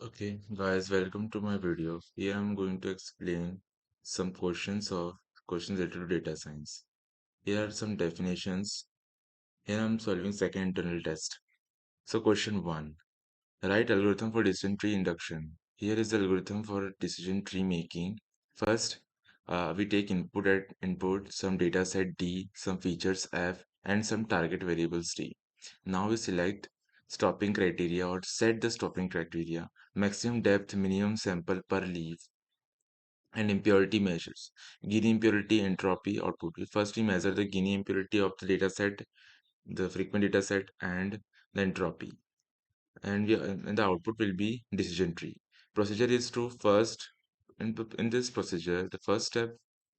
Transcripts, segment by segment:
Okay, guys, welcome to my video. Here I'm going to explain some questions related to data science. Here are some definitions. Here I'm solving second internal test. So question 1. Write algorithm for decision tree induction. Here is the algorithm for decision tree making. First, we take input at input, some data set D, some features F, and some target variables T. Now we select stopping criteria or set the stopping criteria, maximum depth, minimum sample per leaf, and impurity measures. Gini impurity, entropy, output. First, we measure the Gini impurity of the data set, the frequent data set, and the entropy, and the output will be decision tree. Procedure is to first in this procedure, the first step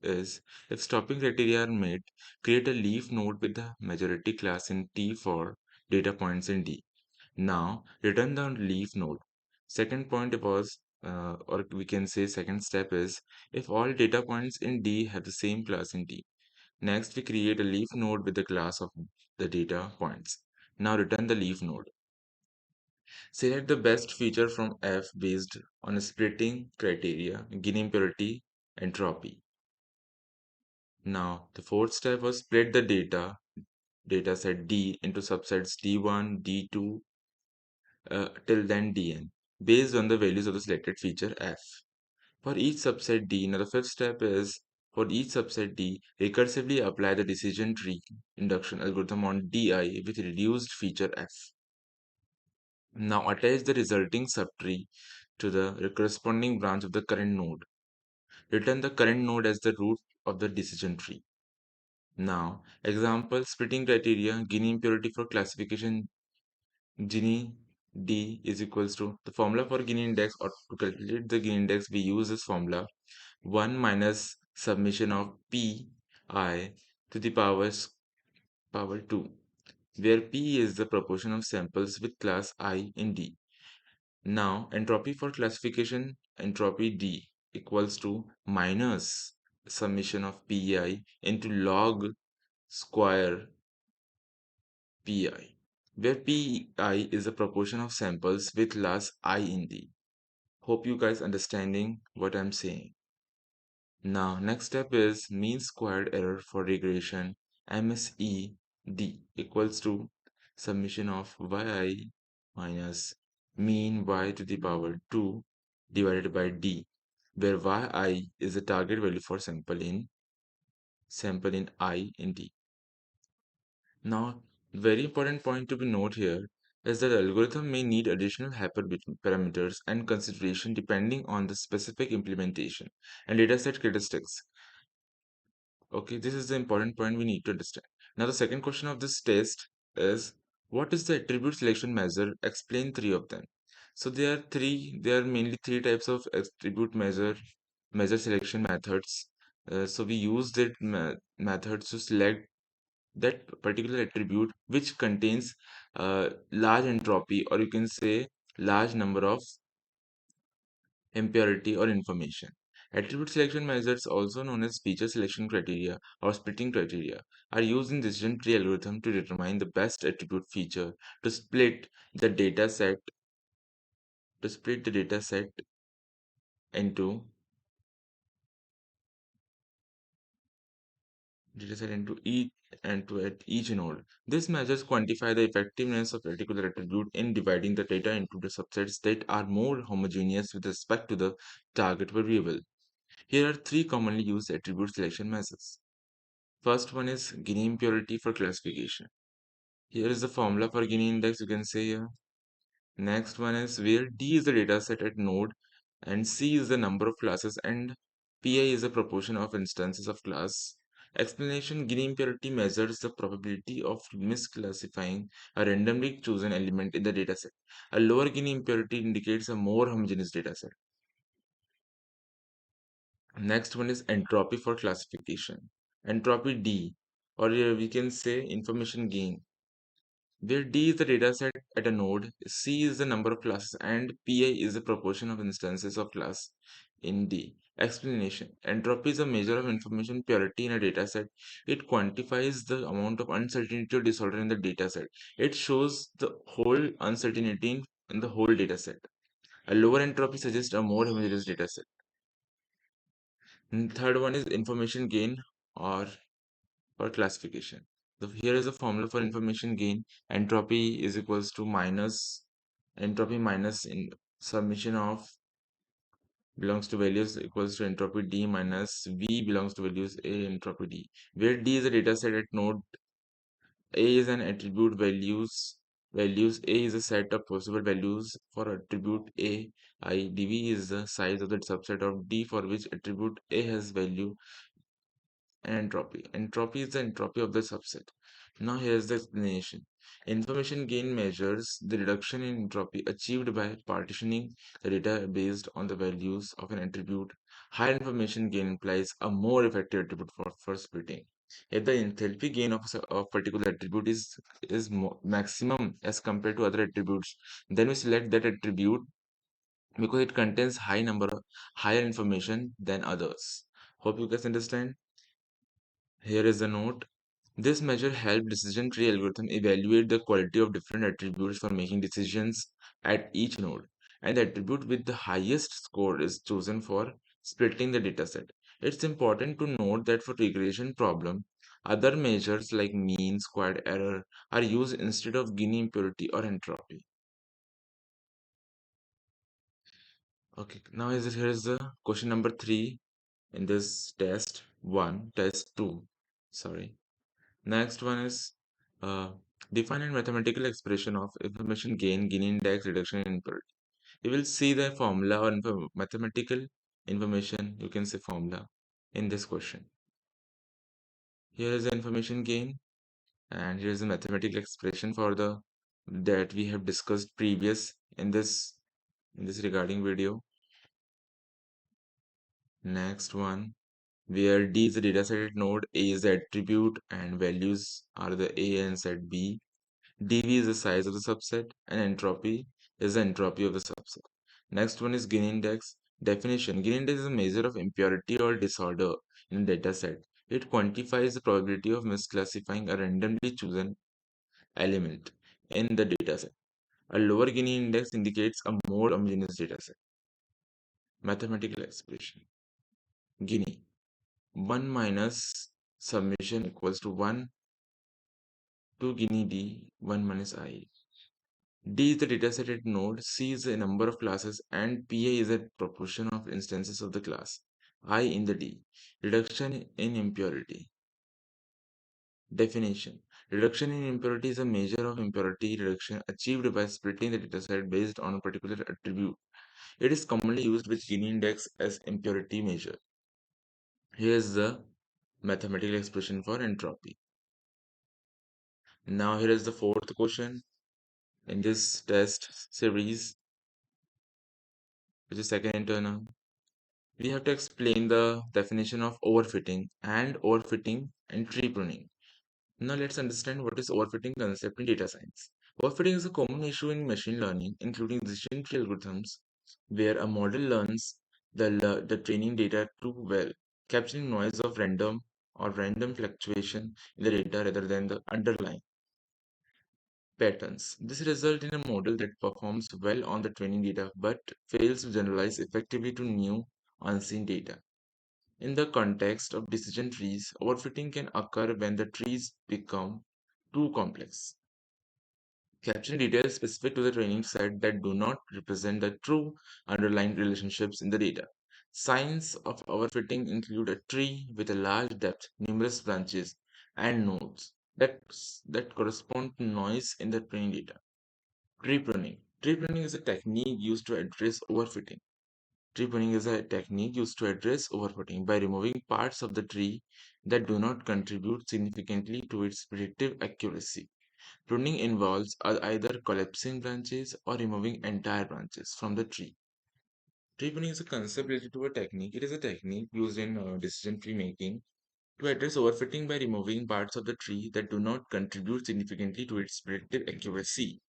is, if stopping criteria are met, create a leaf node with the majority class in T for data points in D. Now return the leaf node. Second point was, or we can say second step is, if all data points in D have the same class in D. Next we create a leaf node with the class of the data points. Now return the leaf node. Select the best feature from F based on a splitting criteria, Gini impurity, entropy. Now, the fourth step was split the data set D into subsets D1, D2, till then Dn, based on the values of the selected feature F. For each subset D, now the fifth step is, for each subset D, recursively apply the decision tree induction algorithm on Di with reduced feature F. Now attach the resulting subtree to the corresponding branch of the current node. Return the current node as the root of the decision tree. Now, example splitting criteria, Gini impurity for classification, Gini D is equals to the formula for Gini index, or to calculate the Gini index we use this formula 1 minus summation of Pi to the power 2, where P is the proportion of samples with class I in D. Now, entropy for classification, entropy D equals to minus summation of Pi into log square Pi, where Pi is the proportion of samples with class I in D. Hope you guys understanding what I'm saying. Now, next step is mean squared error for regression, MSE D equals to summation of yi minus mean y to the power 2 divided by D, where yi is the target value for sample in I in D. Now, very important point to be noted here is that the algorithm may need additional hyperparameters and consideration depending on the specific implementation and dataset characteristics. Okay, this is the important point we need to understand. Now, the second question of this test is, what is the attribute selection measure? Explain three of them. So there are mainly three types of attribute measure selection methods. So we use that methods to select that particular attribute which contains large entropy, or you can say large number of impurity or information. Attribute selection methods, also known as feature selection criteria or splitting criteria, are used in decision tree algorithm to determine the best attribute feature to the data set split the data set into each and to at each node. This measures quantify the effectiveness of a particular attribute in dividing the data into the subsets that are more homogeneous with respect to the target variable. Here are three commonly used attribute selection measures. First one is Gini impurity for classification. Here is the formula for Gini index, you can say here. Next one is where D is the data set at node and C is the number of classes and Pi is the proportion of instances of class. Explanation: Gini impurity measures the probability of misclassifying a randomly chosen element in the dataset. A lower Gini impurity indicates a more homogeneous dataset. Next one is entropy for classification. Entropy D, or we can say information gain, where D is the dataset at a node, C is the number of classes, and Pi is the proportion of instances of class in D. Explanation: entropy is a measure of information purity in a dataset. It quantifies the amount of uncertainty or disorder in the dataset. It shows the whole uncertainty in the whole dataset. A lower entropy suggests a more homogeneous data set. And third one is information gain or for classification. Here is a formula for information gain. Entropy is equals to minus entropy minus in summation of belongs to values equals to entropy d minus v belongs to values a entropy d, where d is a data set at node a is an attribute values a is a set of possible values for attribute a I dv is the size of the subset of d for which attribute a has value, and entropy. Entropy is the entropy of the subset. Now here's the explanation. Information gain measures the reduction in entropy achieved by partitioning the data based on the values of an attribute. Higher information gain implies a more effective attribute for splitting. If the enthalpy gain of particular attribute is maximum as compared to other attributes, then we select that attribute because it contains higher information than others. Hope you guys understand. Here is the note. This measure helped decision tree algorithm evaluate the quality of different attributes for making decisions at each node, and the attribute with the highest score is chosen for splitting the dataset. It's important to note that for regression problem, other measures like mean squared error are used instead of Gini impurity or entropy. Okay, now here is the question number 3 in this test 2. Sorry. Next one is uh, define a mathematical expression of information gain, Gini index, reduction in impurity. You will see the formula or mathematical information, you can say formula in this question. Here is the information gain, and here is the mathematical expression for the that we have discussed previous in this regarding video. Next one, where D is the data set node, A is the attribute, and values are the A and set B. dV is the size of the subset, and entropy is the entropy of the subset. Next one is Gini index. Definition: Gini index is a measure of impurity or disorder in a data set. It quantifies the probability of misclassifying a randomly chosen element in the data set. A lower Gini index indicates a more homogeneous data set. Mathematical expression: Gini 1 minus summation equals to 1 to Gini d 1 minus I. D is the dataset at node, C is the number of classes, and PI is a proportion of instances of the class. I in the D. Reduction in impurity. Definition: reduction in impurity is a measure of impurity reduction achieved by splitting the dataset based on a particular attribute. It is commonly used with Gini index as impurity measure. Here is the mathematical expression for entropy. Now here is the fourth question in this test series, which is second internal. We have to explain the definition of overfitting and tree pruning. Now let's understand what is overfitting concept in data science. Overfitting is a common issue in machine learning, including decision tree algorithms, where a model learns the training data too well, capturing noise of random fluctuation in the data rather than the underlying patterns. This results in a model that performs well on the training data but fails to generalize effectively to new unseen data. In the context of decision trees, overfitting can occur when the trees become too complex, capturing details specific to the training set that do not represent the true underlying relationships in the data. Signs of overfitting include a tree with a large depth, numerous branches, and nodes that correspond to noise in the training data. Tree pruning. Tree pruning is a technique used to address overfitting. Tree pruning is a technique used to address overfitting by removing parts of the tree that do not contribute significantly to its predictive accuracy. Pruning involves either collapsing branches or removing entire branches from the tree. Tree pruning is a concept related to a technique. It is a technique used in decision tree making to address overfitting by removing parts of the tree that do not contribute significantly to its predictive accuracy.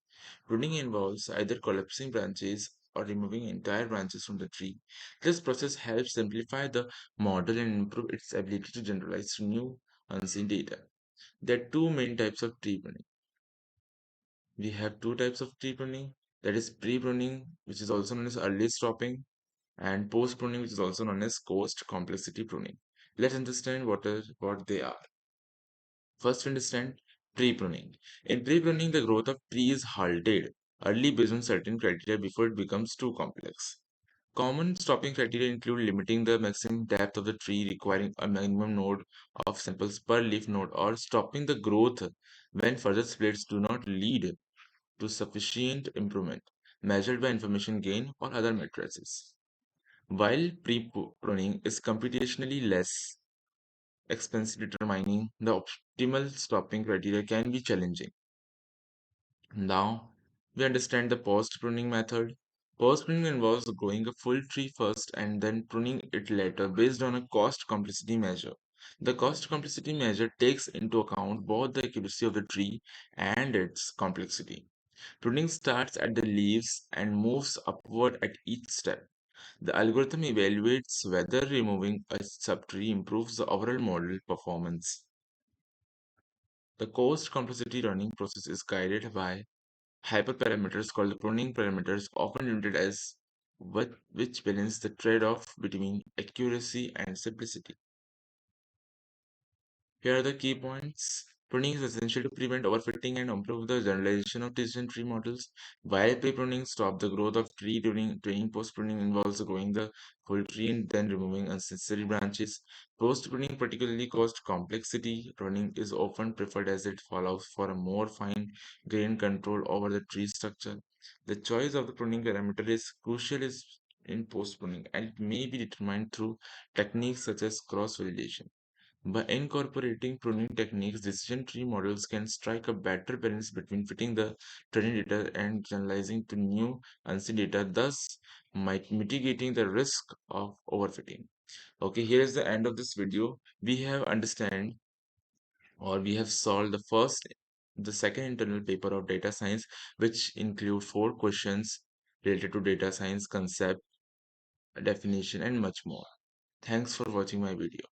Pruning involves either collapsing branches or removing entire branches from the tree. This process helps simplify the model and improve its ability to generalize to new unseen data. There are two main types of tree pruning. We have two types of tree pruning. That is pre-pruning, which is also known as early stopping, and post-pruning, which is also known as cost complexity pruning. Let's understand what they are. First, we understand pre-pruning. In pre-pruning, the growth of tree is halted early based on certain criteria before it becomes too complex. Common stopping criteria include limiting the maximum depth of the tree, requiring a minimum node of samples per leaf node, or stopping the growth when further splits do not lead to sufficient improvement, measured by information gain or other matrices. While pre-pruning is computationally less expensive, determining the optimal stopping criteria can be challenging. Now, we understand the post-pruning method. Post-pruning involves growing a full tree first and then pruning it later based on a cost complexity measure. The cost complexity measure takes into account both the accuracy of the tree and its complexity. Pruning starts at the leaves and moves upward at each step. The algorithm evaluates whether removing a subtree improves the overall model performance. The cost complexity running process is guided by hyperparameters called the pruning parameters, often denoted as which balance the trade-off between accuracy and simplicity. Here are the key points. Pruning is essential to prevent overfitting and improve the generalization of decision tree models. While pre-pruning stops the growth of tree during training, post-pruning involves growing the whole tree and then removing unnecessary branches. Post-pruning, particularly cost complexity pruning, is often preferred as it allows for a more fine-grained control over the tree structure. The choice of the pruning parameter is crucial in post-pruning and it may be determined through techniques such as cross-validation. By incorporating pruning techniques, decision tree models can strike a better balance between fitting the training data and generalizing to new unseen data, thus might mitigating the risk of overfitting. Okay, here is the end of this video. We have understand or we have solved the second internal paper of data science, which include 4 questions related to data science concept, definition, and much more. Thanks for watching my video.